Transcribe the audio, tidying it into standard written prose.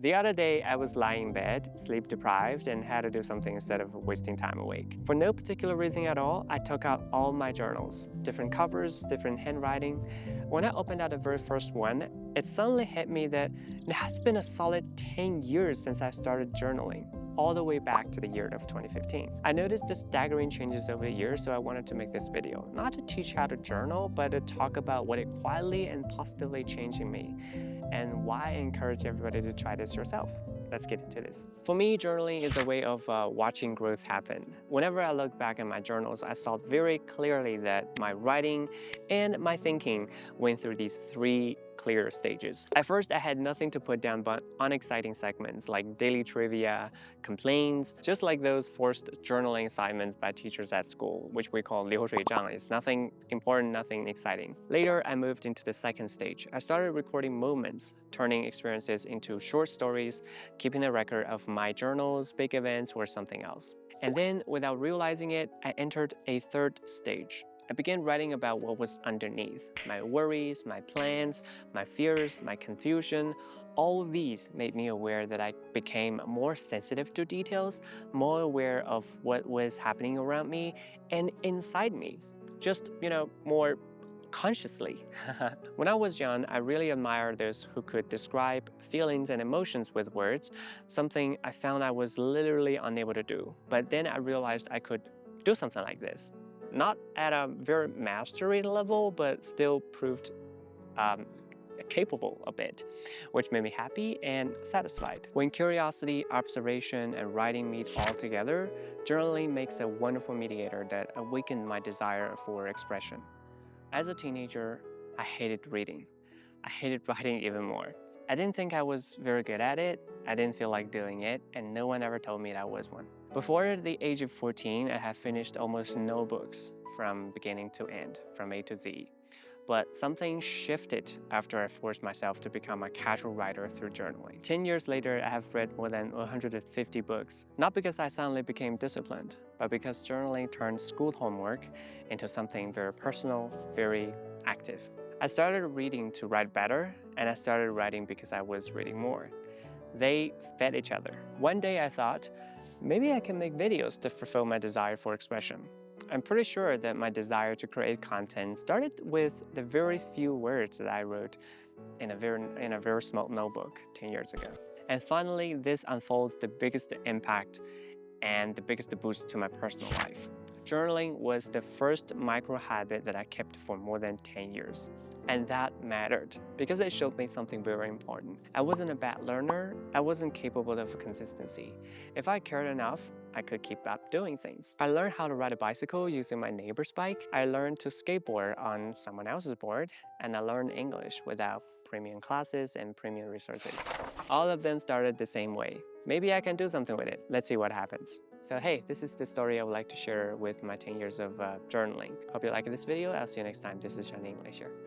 The other day, I was lying in bed, sleep deprived, and had to do something instead of wasting time awake. For no particular reason at all, I took out all my journals, different covers, different handwriting. When I opened out the very first one, it suddenly hit me that it has been a solid 10 years since I started journaling, all the way back to the year of 2015. I noticed the staggering changes over the years, so I wanted to make this video, not to teach how to journal, but to talk about what it quietly and positively changed in me, and why I encourage everybody to try this yourself. Let's get into this. For me, journaling is a way of watching growth happen. Whenever I look back at my journals, I saw very clearly that my writing and my thinking went through these three clear stages. At first, I had nothing to put down but unexciting segments like daily trivia, complaints, just like those forced journaling assignments by teachers at school, which we call 流水账. It's nothing important, nothing exciting. Later, I moved into the second stage. I started recording moments, turning experiences into short stories, keeping a record of my journals, big events, or something else. And then, without realizing it, I entered a third stage. I began writing about what was underneath, my worries, my plans, my fears, my confusion. All of these made me aware that I became more sensitive to details, more aware of what was happening around me and inside me. Just, more consciously. When I was young, I really admired those who could describe feelings and emotions with words, something I found I was literally unable to do. But then I realized I could do something like this. Not at a very mastery level, but still proved capable a bit, which made me happy and satisfied. When curiosity, observation, and writing meet all together, journaling makes a wonderful mediator that awakened my desire for expression. As a teenager, I hated reading. I hated writing even more. I didn't think I was very good at it, I didn't feel like doing it, and no one ever told me that I was one. Before the age of 14, I had finished almost no books from beginning to end, from A to Z. But something shifted after I forced myself to become a casual writer through journaling. 10 years later, I have read more than 150 books, not because I suddenly became disciplined, but because journaling turned school homework into something very personal, very active. I started reading to write better, and I started writing because I was reading more. They fed each other. One day I thought, maybe I can make videos to fulfill my desire for expression. I'm pretty sure that my desire to create content started with the very few words that I wrote in a very small notebook 10 years ago. And finally, this unfolds the biggest impact and the biggest boost to my personal life. Journaling was the first micro habit that I kept for more than 10 years. And that mattered because it showed me something very important. I wasn't a bad learner. I wasn't capable of consistency. If I cared enough, I could keep up doing things. I learned how to ride a bicycle using my neighbor's bike. I learned to skateboard on someone else's board. And I learned English without premium classes and premium resources. All of them started the same way. Maybe I can do something with it. Let's see what happens. So hey, this is the story I would like to share with my 10 years of journaling. Hope you like this video. I'll see you next time. This is Johnny English here.